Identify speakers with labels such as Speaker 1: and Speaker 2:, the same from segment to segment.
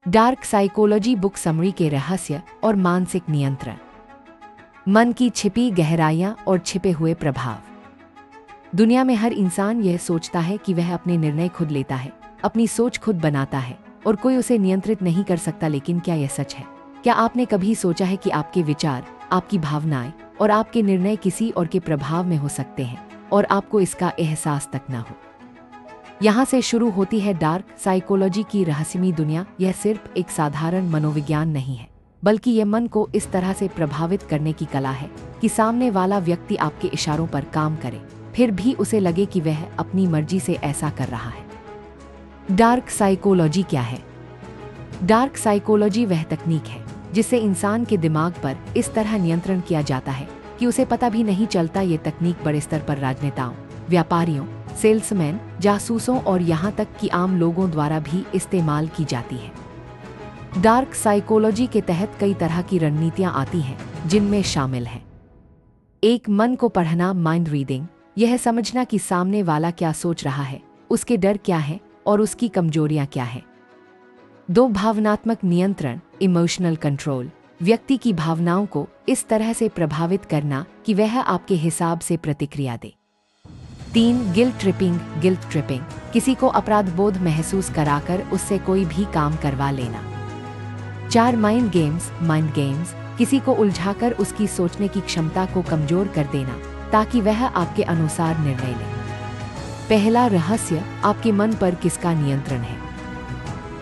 Speaker 1: Dark psychology book summary के रहस्य और मानसिक नियंत्रण, मन की छिपी गहराइयां और छिपे हुए प्रभाव। दुनिया में हर इंसान यह सोचता है कि वह अपने निर्णय खुद लेता है, अपनी सोच खुद बनाता है और कोई उसे नियंत्रित नहीं कर सकता। लेकिन क्या यह सच है? क्या आपने कभी सोचा है कि आपके विचार, आपकी भावनाएं और आपके निर्णय किसी और के प्रभाव में हो सकते हैं और आपको इसका एहसास तक ना हो? यहाँ से शुरू होती है डार्क साइकोलॉजी की रहस्यमयी दुनिया। यह सिर्फ एक साधारण मनोविज्ञान नहीं है, बल्कि यह मन को इस तरह से प्रभावित करने की कला है कि सामने वाला व्यक्ति आपके इशारों पर काम करे, फिर भी उसे लगे कि वह अपनी मर्जी से ऐसा कर रहा है। डार्क साइकोलॉजी क्या है? डार्क साइकोलॉजी वह तकनीक है जिससे इंसान के दिमाग पर इस तरह नियंत्रण किया जाता है कि उसे पता भी नहीं चलता। ये तकनीक बड़े स्तर पर राजनेताओं, व्यापारियों, सेल्समैन, जासूसों और यहाँ तक कि आम लोगों द्वारा भी इस्तेमाल की जाती है। डार्क साइकोलॉजी के तहत कई तरह की रणनीतियाँ आती हैं, जिनमें शामिल है: 1. मन को पढ़ना, माइंड रीडिंग। यह समझना कि सामने वाला क्या सोच रहा है, उसके डर क्या है और उसकी कमजोरियां क्या है। 2. भावनात्मक नियंत्रण, इमोशनल कंट्रोल। व्यक्ति की भावनाओं को इस तरह से प्रभावित करना कि वह आपके हिसाब से प्रतिक्रिया दे। 3. Guilt tripping, guilt tripping. किसी को अपराध बोध महसूस कराकर उससे कोई भी काम करवा लेना। 4. Mind games, mind games. किसी को उलझाकर उसकी सोचने की क्षमता को कमजोर कर देना ताकि वह आपके अनुसार निर्णय ले। पहला रहस्य, आपके मन पर किसका नियंत्रण है?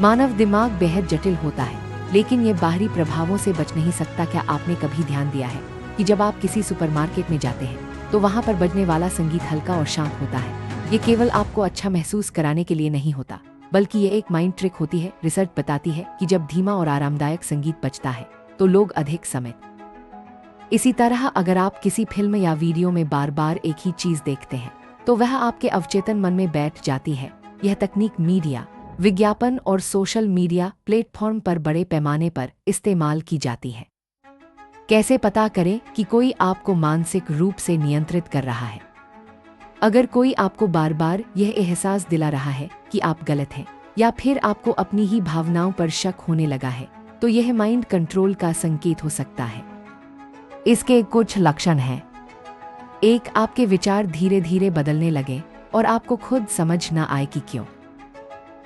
Speaker 1: मानव दिमाग बेहद जटिल होता है, लेकिन ये बाहरी प्रभावों से बच नहीं सकता। क्या आपने कभी ध्यान दिया है कि जब आप किसी सुपरमार्केट में जाते हैं तो वहाँ पर बजने वाला संगीत हल्का और शांत होता है? ये केवल आपको अच्छा महसूस कराने के लिए नहीं होता, बल्कि ये एक माइंड ट्रिक होती है। रिसर्च बताती है कि जब धीमा और आरामदायक संगीत बजता है तो लोग अधिक समय। इसी तरह अगर आप किसी फिल्म या वीडियो में बार बार एक ही चीज देखते हैं तो वह आपके अवचेतन मन में बैठ जाती है। यह तकनीक मीडिया, विज्ञापन और सोशल मीडिया प्लेटफॉर्म पर बड़े पैमाने पर इस्तेमाल की जाती है। कैसे पता करें कि कोई आपको मानसिक रूप से नियंत्रित कर रहा है? अगर कोई आपको बार बार यह एहसास दिला रहा है कि आप गलत हैं या फिर आपको अपनी ही भावनाओं पर शक होने लगा है, तो यह माइंड कंट्रोल का संकेत हो सकता है। इसके कुछ लक्षण हैं: 1. आपके विचार धीरे धीरे बदलने लगे और आपको खुद समझ न आए कि क्यों।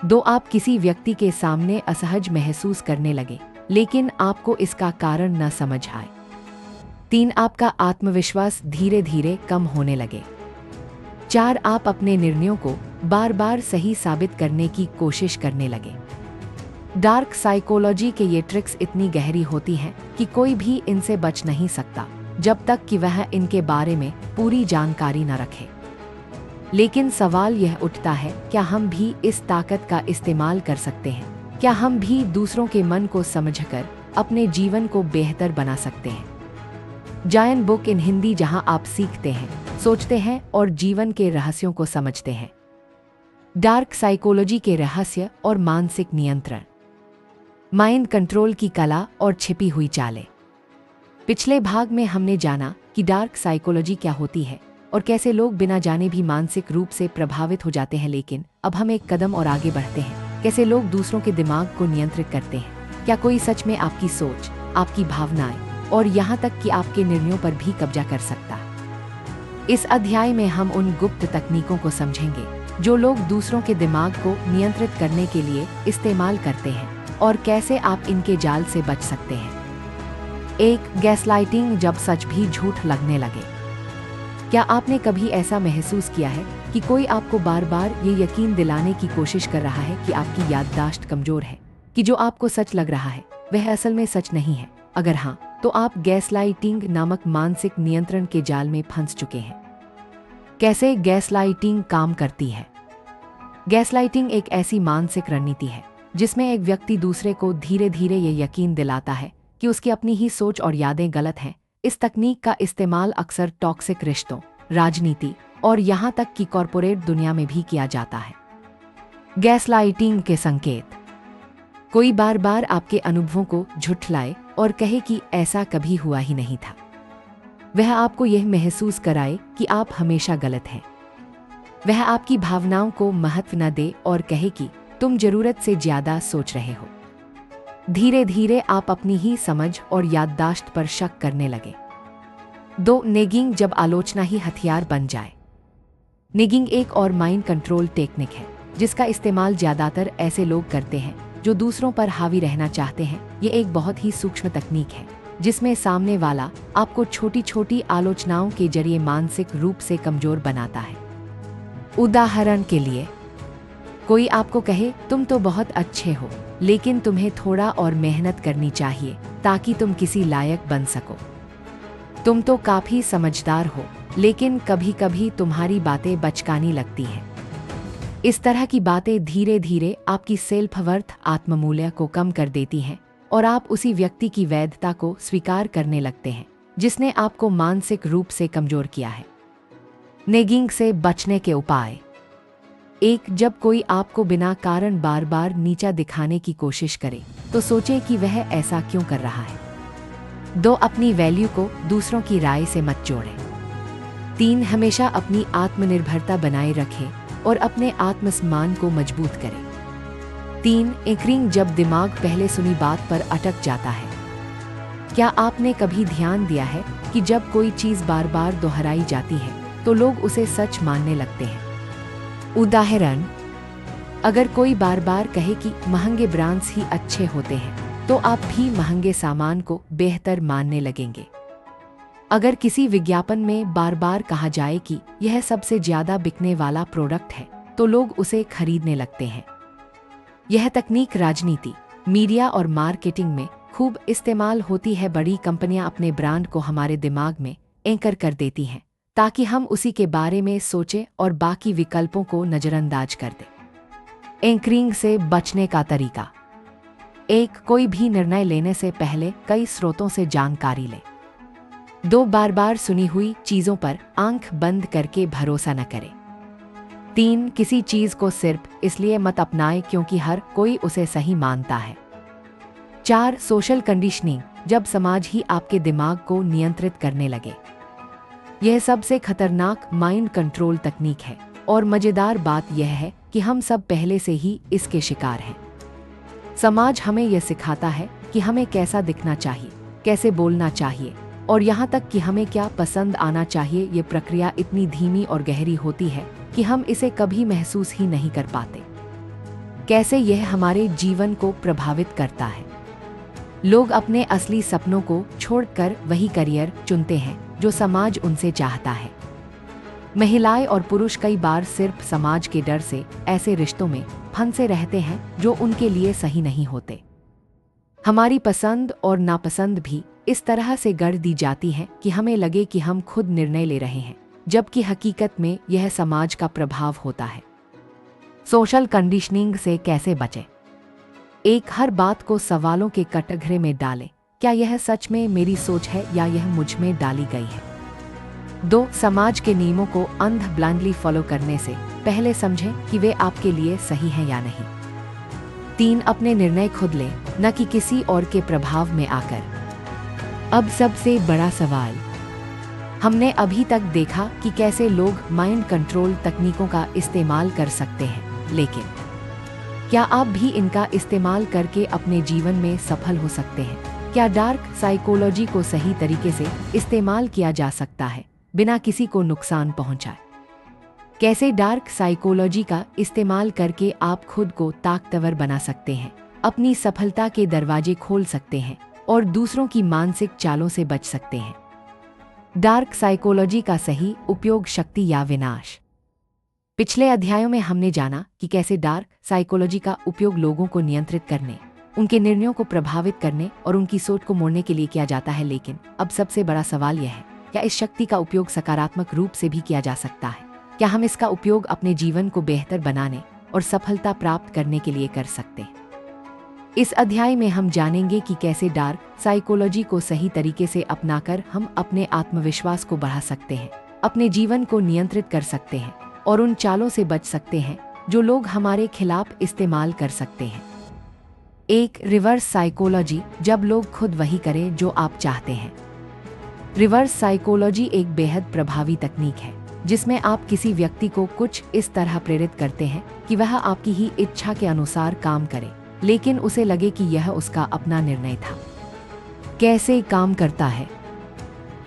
Speaker 1: 2. आप किसी व्यक्ति के सामने असहज महसूस करने लगे, लेकिन आपको इसका कारण न समझ आए। 3. आपका आत्मविश्वास धीरे धीरे कम होने लगे। 4. आप अपने निर्णयों को बार बार सही साबित करने की कोशिश करने लगे। डार्क साइकोलॉजी के ये ट्रिक्स इतनी गहरी होती हैं कि कोई भी इनसे बच नहीं सकता जब तक कि वह इनके बारे में पूरी जानकारी न रखे। लेकिन सवाल यह उठता है, क्या हम भी इस ताकत का इस्तेमाल कर सकते हैं? क्या हम भी दूसरों के मन को समझकर अपने जीवन को बेहतर बना सकते हैं? जायन बुक इन हिंदी, जहां आप सीखते हैं, सोचते हैं और जीवन के रहस्यों को समझते हैं। डार्क साइकोलॉजी के रहस्य और मानसिक नियंत्रण, माइंड कंट्रोल की कला और छिपी हुई चालें। पिछले भाग में हमने जाना कि डार्क साइकोलॉजी क्या होती है और कैसे लोग बिना जाने भी मानसिक रूप से प्रभावित हो जाते हैं। लेकिन अब हम एक कदम और आगे बढ़ते हैं, कैसे लोग दूसरों के दिमाग को नियंत्रित करते हैं। क्या कोई सच में आपकी सोच, आपकी भावनाएं और यहाँ तक कि आपके निर्णयों पर भी कब्जा कर सकता है? इस अध्याय में हम उन गुप्त तकनीकों को समझेंगे जो लोग दूसरों के दिमाग को नियंत्रित करने के लिए इस्तेमाल करते हैं और कैसे आप इनके जाल से बच सकते हैं। 1. गैसलाइटिंग, जब सच भी झूठ लगने लगे। क्या आपने कभी ऐसा महसूस किया है कि कोई आपको बार बार ये यकीन दिलाने की कोशिश कर रहा है कि आपकी याददाश्त कमजोर है, कि जो आपको सच लग रहा है वह असल में सच नहीं है? अगर हाँ, तो आप गैसलाइटिंग नामक मानसिक नियंत्रण के जाल में फंस चुके हैं। कैसे गैसलाइटिंग काम करती है? गैसलाइटिंग एक ऐसी मानसिक रणनीति है जिसमें एक व्यक्ति दूसरे को धीरे धीरे ये यकीन दिलाता है कि उसकी अपनी ही सोच और यादें गलत हैं। इस तकनीक का इस्तेमाल अक्सर टॉक्सिक रिश्तों, राजनीति और यहाँ तक कि कॉरपोरेट दुनिया में भी किया जाता है। गैसलाइटिंग के संकेत: कोई बार बार आपके अनुभवों को झुठलाए और कहे कि ऐसा कभी हुआ ही नहीं था। वह आपको यह महसूस कराए कि आप हमेशा गलत हैं। वह आपकी भावनाओं को महत्व न दे और कहे कि तुम जरूरत से ज्यादा सोच रहे हो। धीरे धीरे आप अपनी ही समझ और याददाश्त पर शक करने लगे। 2. नेगिंग, जब आलोचना ही हथियार बन जाए। नेगिंग एक और माइंड कंट्रोल टेक्निक है जिसका इस्तेमाल ज्यादातर ऐसे लोग करते हैं जो दूसरों पर हावी रहना चाहते हैं। ये एक बहुत ही सूक्ष्म तकनीक है जिसमें सामने वाला आपको छोटी छोटी आलोचनाओं के जरिए मानसिक रूप से कमजोर बनाता है। उदाहरण के लिए, कोई आपको कहे तुम तो बहुत अच्छे हो, लेकिन तुम्हें थोड़ा और मेहनत करनी चाहिए ताकि तुम किसी लायक बन सको। तुम तो काफी समझदार हो, लेकिन कभी कभी तुम्हारी बातें बचकानी लगती हैं। इस तरह की बातें धीरे धीरे आपकी सेल्फ वर्थ, आत्ममूल्य को कम कर देती हैं और आप उसी व्यक्ति की वैधता को स्वीकार करने लगते हैं जिसने आपको मानसिक रूप से कमजोर किया है। नेगिंग से बचने के उपाय। 1. जब कोई आपको बिना कारण बार बार नीचा दिखाने की कोशिश करे तो सोचें कि वह ऐसा क्यों कर रहा है। 2. अपनी वैल्यू को दूसरों की राय से मत जोड़ें। 3. हमेशा अपनी आत्मनिर्भरता बनाए रखें और अपने आत्मसम्मान को मजबूत करें। 3. एंकरिंग, जब दिमाग पहले सुनी बात पर अटक जाता है। क्या आपने कभी ध्यान दिया है कि जब कोई चीज बार बार दोहराई जाती है तो लोग उसे सच मानने लगते हैं। उदाहरण, अगर कोई बार बार कहे कि महंगे ब्रांड्स ही अच्छे होते हैं तो आप भी महंगे सामान को बेहतर मानने लगेंगे। अगर किसी विज्ञापन में बार बार कहा जाए कि यह सबसे ज्यादा बिकने वाला प्रोडक्ट है तो लोग उसे खरीदने लगते हैं। यह तकनीक राजनीति, मीडिया और मार्केटिंग में खूब इस्तेमाल होती है। बड़ी कंपनियां अपने ब्रांड को हमारे दिमाग में एंकर कर देती हैं ताकि हम उसी के बारे में सोचें और बाकी विकल्पों को नजरअंदाज कर दें। एंकरिंग से बचने का तरीका। 1. कोई भी निर्णय लेने से पहले कई स्रोतों से जानकारी लें। 2. बार बार सुनी हुई चीजों पर आंख बंद करके भरोसा न करें। 3. किसी चीज को सिर्फ इसलिए मत अपनाएं क्योंकि हर कोई उसे सही मानता है। 4. सोशल कंडीशनिंग, जब समाज ही आपके दिमाग को नियंत्रित करने लगे। यह सबसे खतरनाक माइंड कंट्रोल तकनीक है और मजेदार बात यह है कि हम सब पहले से ही इसके शिकार हैं। समाज हमें यह सिखाता है कि हमें कैसा दिखना चाहिए, कैसे बोलना चाहिए और यहाँ तक कि हमें क्या पसंद आना चाहिए। ये प्रक्रिया इतनी धीमी और गहरी होती है कि हम इसे कभी महसूस ही नहीं कर पाते। कैसे यह हमारे जीवन को प्रभावित करता है। लोग अपने असली सपनों को छोड़कर वही करियर चुनते हैं जो समाज उनसे चाहता है। महिलाएं और पुरुष कई बार सिर्फ समाज के डर से ऐसे रिश्तों में फंसे रहते हैं जो उनके लिए सही नहीं होते। हमारी पसंद और नापसंद भी इस तरह से गढ़ दी जाती है कि हमें लगे कि हम खुद निर्णय ले रहे हैं, जबकि हकीकत में यह समाज का प्रभाव होता है। सोशल कंडीशनिंग से कैसे बचें। 1. हर बात को सवालों के कटघरे में डालें। क्या यह सच में मेरी सोच है या यह मुझ में डाली गई है। 2. समाज के नियमों को अंध ब्लाइंडली फॉलो करने से पहले समझें कि वे आपके लिए सही हैं या नहीं। 3. अपने निर्णय खुद लें, न कि किसी और के प्रभाव में आकर। अब सबसे बड़ा सवाल, हमने अभी तक देखा कि कैसे लोग माइंड कंट्रोल तकनीकों का इस्तेमाल कर सकते हैं, लेकिन क्या आप भी इनका इस्तेमाल करके अपने जीवन में सफल हो सकते हैं? क्या डार्क साइकोलॉजी को सही तरीके से इस्तेमाल किया जा सकता है बिना किसी को नुकसान पहुंचाए? कैसे डार्क साइकोलॉजी का इस्तेमाल करके आप खुद को ताकतवर बना सकते हैं, अपनी सफलता के दरवाजे खोल सकते हैं और दूसरों की मानसिक चालों से बच सकते हैं? डार्क साइकोलॉजी का सही उपयोग, शक्ति या विनाश। पिछले अध्यायों में हमने जाना कि कैसे डार्क साइकोलॉजी का उपयोग लोगों को नियंत्रित करने, उनके निर्णयों को प्रभावित करने और उनकी सोच को मोड़ने के लिए किया जाता है। लेकिन अब सबसे बड़ा सवाल यह है, क्या इस शक्ति का उपयोग सकारात्मक रूप से भी किया जा सकता है? क्या हम इसका उपयोग अपने जीवन को बेहतर बनाने और सफलता प्राप्त करने के लिए कर सकते हैं? इस अध्याय में हम जानेंगे कि कैसे डार्क साइकोलॉजी को सही तरीके से अपनाकर हम अपने आत्मविश्वास को बढ़ा सकते हैं, अपने जीवन को नियंत्रित कर सकते हैं और उन चालों से बच सकते हैं जो लोग हमारे खिलाफ इस्तेमाल कर सकते हैं। 1. रिवर्स साइकोलॉजी, जब लोग खुद वही करें जो आप चाहते हैं। रिवर्स साइकोलॉजी एक बेहद प्रभावी तकनीक है जिसमें आप किसी व्यक्ति को कुछ इस तरह प्रेरित करते हैं कि वह आपकी ही इच्छा के अनुसार काम करे, लेकिन उसे लगे कि यह उसका अपना निर्णय था। कैसे काम करता है?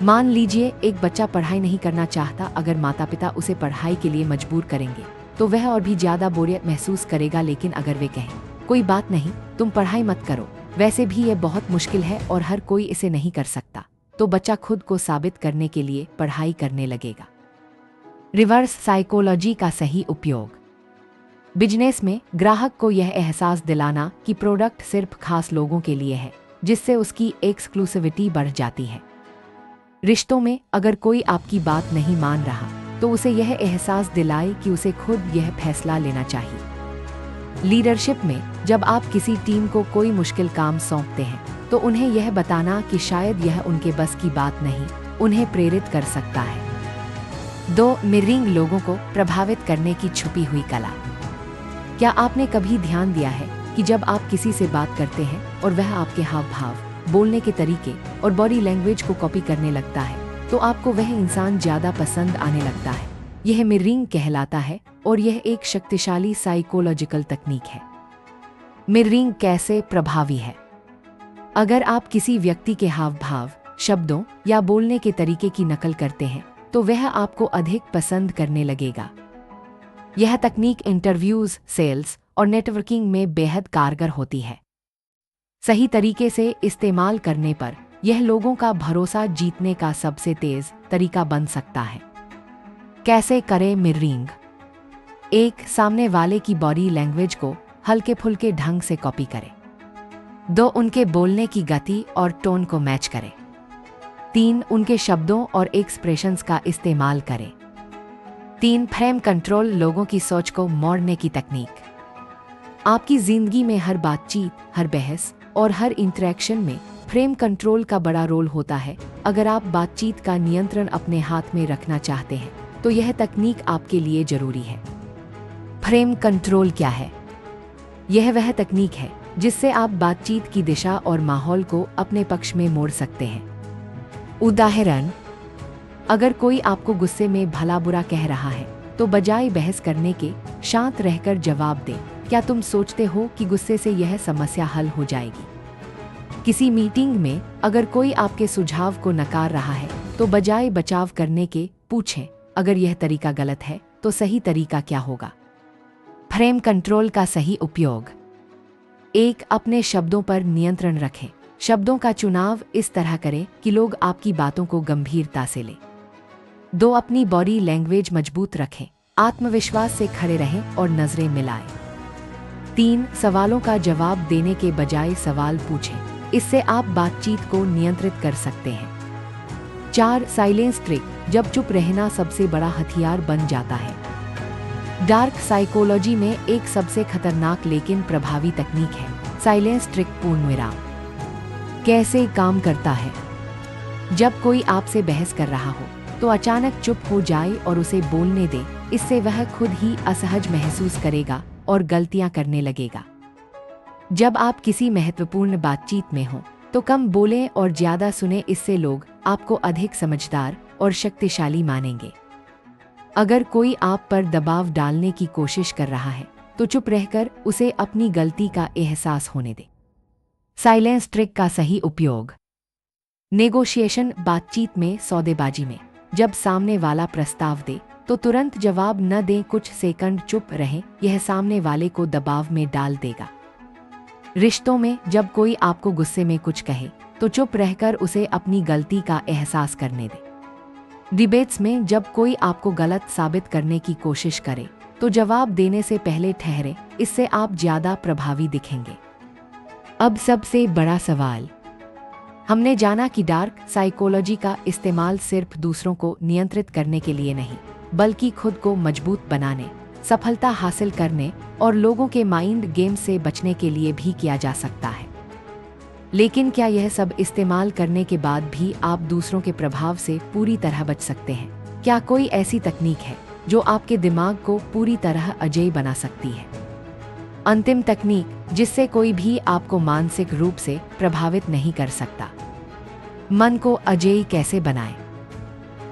Speaker 1: मान लीजिए एक बच्चा पढ़ाई नहीं करना चाहता। अगर माता पिता उसे पढ़ाई के लिए मजबूर करेंगे तो वह और भी ज्यादा बोरियत महसूस करेगा। लेकिन अगर वे कहें कोई बात नहीं, तुम पढ़ाई मत करो, वैसे भी ये बहुत मुश्किल है और हर कोई इसे नहीं कर सकता, तो बच्चा खुद को साबित करने के लिए पढ़ाई करने लगेगा। रिवर्स साइकोलॉजी का सही उपयोग। बिजनेस में ग्राहक को यह एहसास दिलाना कि प्रोडक्ट सिर्फ खास लोगों के लिए है, जिससे उसकी एक्सक्लूसिविटी बढ़ जाती है। रिश्तों में अगर कोई आपकी बात नहीं मान रहा तो उसे यह एहसास दिलाए कि उसे खुद यह फैसला लेना चाहिए। लीडरशिप में जब आप किसी टीम को कोई मुश्किल काम सौंपते हैं तो उन्हें यह बताना कि शायद यह उनके बस की बात नहीं, उन्हें प्रेरित कर सकता है। 2. मिररिंग लोगों को प्रभावित करने की छुपी हुई कला। क्या आपने कभी ध्यान दिया है कि जब आप किसी से बात करते हैं और वह आपके हाव भाव, बोलने के तरीके और बॉडी लैंग्वेज को कॉपी करने लगता है तो आपको वह इंसान ज्यादा पसंद आने लगता है? यह मिररिंग कहलाता है और यह एक शक्तिशाली साइकोलॉजिकल तकनीक है। मिररिंग कैसे प्रभावी है? अगर आप किसी व्यक्ति के हाव भाव, शब्दों या बोलने के तरीके की नकल करते हैं तो वह आपको अधिक पसंद करने लगेगा। यह तकनीक इंटरव्यूज, सेल्स और नेटवर्किंग में बेहद कारगर होती है। सही तरीके से इस्तेमाल करने पर यह लोगों का भरोसा जीतने का सबसे तेज तरीका बन सकता है। कैसे करें मिररिंग? 1. सामने वाले की बॉडी लैंग्वेज को हल्के फुल्के ढंग से कॉपी करें। 2. उनके बोलने की गति और टोन को मैच करें। 3. उनके शब्दों और एक्सप्रेशंस का इस्तेमाल करें। 3. फ्रेम कंट्रोल, लोगों की सोच को मोड़ने की तकनीक। आपकी जिंदगी में हर बातचीत, हर बहस और हर इंटरेक्शन में फ्रेम कंट्रोल का बड़ा रोल होता है। अगर आप बातचीत का नियंत्रण अपने हाथ में रखना चाहते हैं तो यह तकनीक आपके लिए जरूरी है। फ्रेम कंट्रोल क्या है? यह वह तकनीक है जिससे आप बातचीत की दिशा और माहौल को अपने पक्ष में मोड़ सकते हैं। उदाहरण, अगर कोई आपको गुस्से में भला बुरा कह रहा है तो बजाय बहस करने के शांत रहकर जवाब दें, क्या तुम सोचते हो कि गुस्से से यह समस्या हल हो जाएगी? किसी मीटिंग में अगर कोई आपके सुझाव को नकार रहा है तो बजाय बचाव करने के पूछें, अगर यह तरीका गलत है तो सही तरीका क्या होगा? फ्रेम कंट्रोल का सही उपयोग। 1. अपने शब्दों पर नियंत्रण रखें। शब्दों का चुनाव इस तरह करें कि लोग आपकी बातों को गंभीरता से लें। 2. अपनी बॉडी लैंग्वेज मजबूत रखें। आत्मविश्वास से खड़े रहें और नजरें मिलाएं। 3. सवालों का जवाब देने के बजाय सवाल पूछें, इससे आप बातचीत को नियंत्रित कर सकते हैं। 4. साइलेंस ट्रिक, जब चुप रहना सबसे बड़ा हथियार बन जाता है। डार्क साइकोलॉजी में एक सबसे खतरनाक लेकिन प्रभावी तकनीक है साइलेंस ट्रिक, पूर्णविराम। कैसे काम करता है? जब कोई आपसे बहस कर रहा हो तो अचानक चुप हो जाए और उसे बोलने दे, इससे वह खुद ही असहज महसूस करेगा और गलतियां करने लगेगा। जब आप किसी महत्वपूर्ण बातचीत में हो तो कम बोलें और ज्यादा सुने, इससे लोग आपको अधिक समझदार और शक्तिशाली मानेंगे। अगर कोई आप पर दबाव डालने की कोशिश कर रहा है तो चुप रहकर उसे अपनी गलती का एहसास होने दे। साइलेंस ट्रिक का सही उपयोग। नेगोशिएशन, बातचीत में, सौदेबाजी में जब सामने वाला प्रस्ताव दे तो तुरंत जवाब न दें, कुछ सेकंड चुप रहें, यह सामने वाले को दबाव में डाल देगा। रिश्तों में जब कोई आपको गुस्से में कुछ कहे तो चुप रहकर उसे अपनी गलती का एहसास करने दें। डिबेट्स में जब कोई आपको गलत साबित करने की कोशिश करे तो जवाब देने से पहले ठहरे, इससे आप ज्यादा प्रभावी दिखेंगे। अब सबसे बड़ा सवाल, हमने जाना कि डार्क साइकोलॉजी का इस्तेमाल सिर्फ दूसरों को नियंत्रित करने के लिए नहीं, बल्कि खुद को मजबूत बनाने, सफलता हासिल करने और लोगों के माइंड गेम से बचने के लिए भी किया जा सकता है। लेकिन क्या यह सब इस्तेमाल करने के बाद भी आप दूसरों के प्रभाव से पूरी तरह बच सकते हैं? क्या कोई ऐसी तकनीक है जो आपके दिमाग को पूरी तरह अजेय बना सकती है? अंतिम तकनीक जिससे कोई भी आपको मानसिक रूप से प्रभावित नहीं कर सकता। मन को अजेय कैसे बनाएं?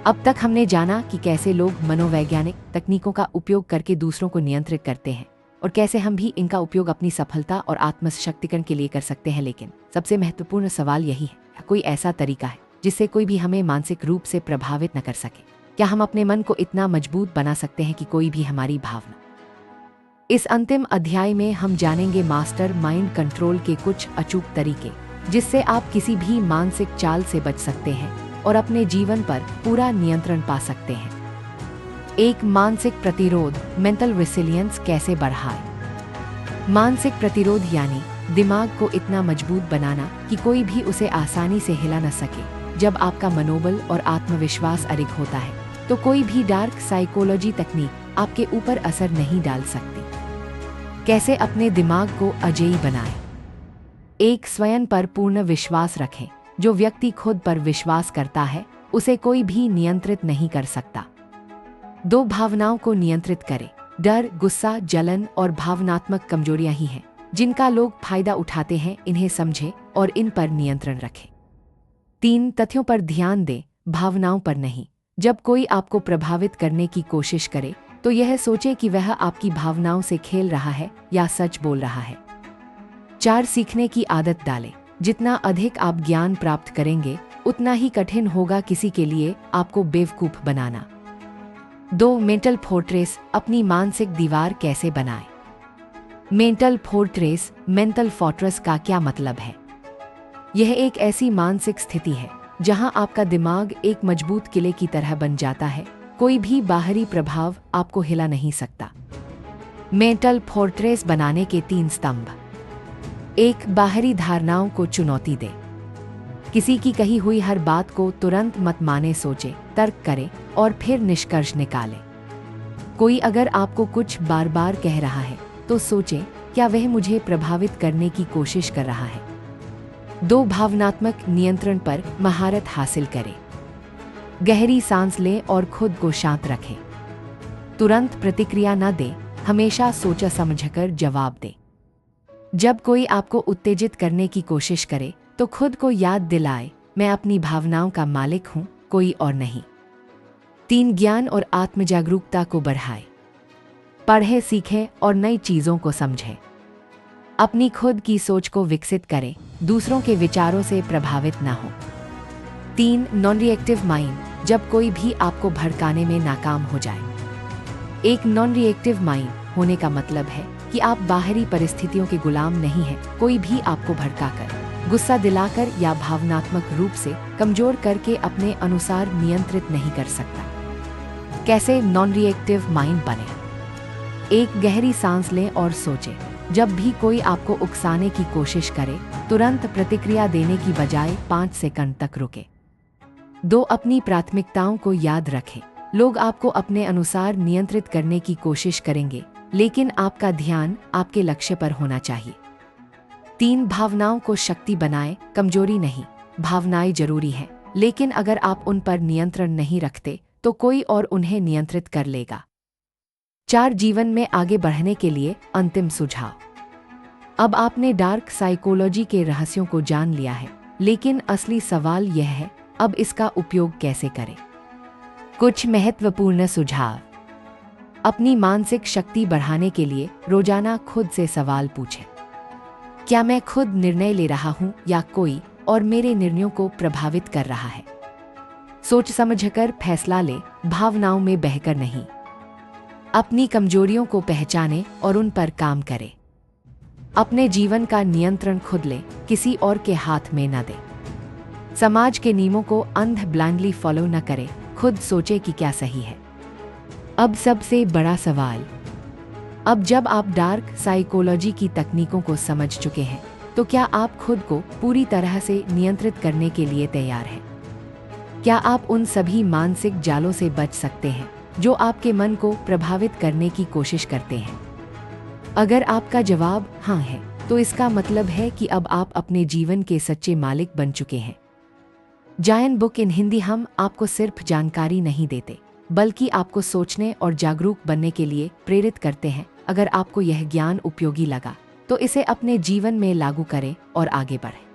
Speaker 1: अब तक हमने जाना कि कैसे लोग मनोवैज्ञानिक तकनीकों का उपयोग करके दूसरों को नियंत्रित करते हैं, और कैसे हम भी इनका उपयोग अपनी सफलता और आत्मशक्तिकरण के लिए कर सकते हैं। लेकिन सबसे महत्वपूर्ण सवाल यही है, कोई ऐसा तरीका है जिससे कोई भी हमें मानसिक रूप से प्रभावित न कर सके? क्या हम अपने मन को इतना मजबूत बना सकते हैं कि कोई भी हमारी भावना? इस अंतिम अध्याय में हम जानेंगे मास्टर माइंड कंट्रोल के कुछ अचूक तरीके, जिससे आप किसी भी मानसिक चाल से बच सकते हैं और अपने जीवन पर पूरा नियंत्रण पा सकते हैं। एक मानसिक प्रतिरोध, मेंटल रेसिलियंस कैसे बढ़ाएं? मानसिक प्रतिरोध यानी दिमाग को इतना मजबूत बनाना कि कोई भी उसे आसानी से हिला न सके। जब आपका मनोबल और आत्मविश्वास अधिक होता है तो कोई भी डार्क साइकोलॉजी तकनीक आपके ऊपर असर नहीं डाल सकती। कैसे अपने दिमाग को अजेय बनाएं? एक, स्वयं पर पूर्ण विश्वास रखें। जो व्यक्ति खुद पर विश्वास करता है उसे कोई भी नियंत्रित नहीं कर सकता। 2, भावनाओं को नियंत्रित करें। डर, गुस्सा, जलन और भावनात्मक कमजोरियां ही हैं जिनका लोग फायदा उठाते हैं। इन्हें समझें और इन पर नियंत्रण रखें। 3, तथ्यों पर ध्यान दें, भावनाओं पर नहीं। जब कोई आपको प्रभावित करने की कोशिश करे तो यह सोचे कि वह आपकी भावनाओं से खेल रहा है या सच बोल रहा है। 4, सीखने की आदत डालें। जितना अधिक आप ज्ञान प्राप्त करेंगे उतना ही कठिन होगा किसी के लिए आपको बेवकूफ बनाना। 2, मेंटल फोर्ट्रेस, अपनी मानसिक दीवार कैसे बनाएं? मेंटल फोर्ट्रेस, मेंटल फोर्ट्रेस का क्या मतलब है? यह एक ऐसी मानसिक स्थिति है जहां आपका दिमाग एक मजबूत किले की तरह बन जाता है। कोई भी बाहरी प्रभाव आपको हिला नहीं सकता। मेंटल फोर्ट्रेस बनाने के 3 स्तंभ। 1, बाहरी धारणाओं को चुनौती दे। किसी की कही हुई हर बात को तुरंत मत माने, सोचे, तर्क करें और फिर निष्कर्ष निकालें। कोई अगर आपको कुछ बार बार कह रहा है तो सोचें, क्या वह मुझे प्रभावित करने की कोशिश कर रहा है? 2, भावनात्मक नियंत्रण पर महारत हासिल करें। गहरी सांस लें और खुद को शांत रखें। तुरंत प्रतिक्रिया न दें, हमेशा सोचा समझकर जवाब दें। जब कोई आपको उत्तेजित करने की कोशिश करे तो खुद को याद दिलाए, मैं अपनी भावनाओं का मालिक हूं, कोई और नहीं। 3, ज्ञान और आत्मजागरूकता को बढ़ाएं। पढ़ें, सीखें और नई चीजों को समझें। अपनी खुद की सोच को विकसित करें, दूसरों के विचारों से प्रभावित ना हो। 3, नॉन रिएक्टिव माइंड, जब कोई भी आपको भड़काने में नाकाम हो जाए। एक नॉन रिएक्टिव माइंड होने का मतलब है कि आप बाहरी परिस्थितियों के गुलाम नहीं हैं। कोई भी आपको भड़काकर, गुस्सा दिलाकर या भावनात्मक रूप से कमजोर करके अपने अनुसार नियंत्रित नहीं कर सकता। कैसे नॉन रिएक्टिव माइंड बने? 1, गहरी सांस लें और सोचें। जब भी कोई आपको उकसाने की कोशिश करे तुरंत प्रतिक्रिया देने की बजाय 5 सेकंड तक रुके। 2, अपनी प्राथमिकताओं को याद रखें। लोग आपको अपने अनुसार नियंत्रित करने की कोशिश करेंगे, लेकिन आपका ध्यान आपके लक्ष्य पर होना चाहिए। 3, भावनाओं को शक्ति बनाएं, कमजोरी नहीं। भावनाएं जरूरी हैं, लेकिन अगर आप उन पर नियंत्रण नहीं रखते तो कोई और उन्हें नियंत्रित कर लेगा। 4, जीवन में आगे बढ़ने के लिए अंतिम सुझाव। अब आपने डार्क साइकोलॉजी के रहस्यों को जान लिया है, लेकिन असली सवाल यह है, अब इसका उपयोग कैसे करें? कुछ महत्वपूर्ण सुझाव। अपनी मानसिक शक्ति बढ़ाने के लिए रोजाना खुद से सवाल पूछें। क्या मैं खुद निर्णय ले रहा हूं या कोई और मेरे निर्णयों को प्रभावित कर रहा है? सोच समझकर फैसला ले, भावनाओं में बहकर नहीं। अपनी कमजोरियों को पहचानें और उन पर काम करें। अपने जीवन का नियंत्रण खुद लें, किसी और के हाथ में न दें। समाज के नियमों को अंध ब्लाइंडली फॉलो न करें, खुद सोचें कि क्या सही है। अब सबसे बड़ा सवाल, अब जब आप डार्क साइकोलॉजी की तकनीकों को समझ चुके हैं तो क्या आप खुद को पूरी तरह से नियंत्रित करने के लिए तैयार हैं? क्या आप उन सभी मानसिक जालों से बच सकते हैं जो आपके मन को प्रभावित करने की कोशिश करते हैं? अगर आपका जवाब हाँ है तो इसका मतलब है कि अब आप अपने जीवन के सच्चे मालिक बन चुके हैं। जायंट बुक इन हिंदी हम आपको सिर्फ जानकारी नहीं देते, बल्कि आपको सोचने और जागरूक बनने के लिए प्रेरित करते हैं। अगर आपको यह ज्ञान उपयोगी लगा तो इसे अपने जीवन में लागू करें और आगे बढ़ें।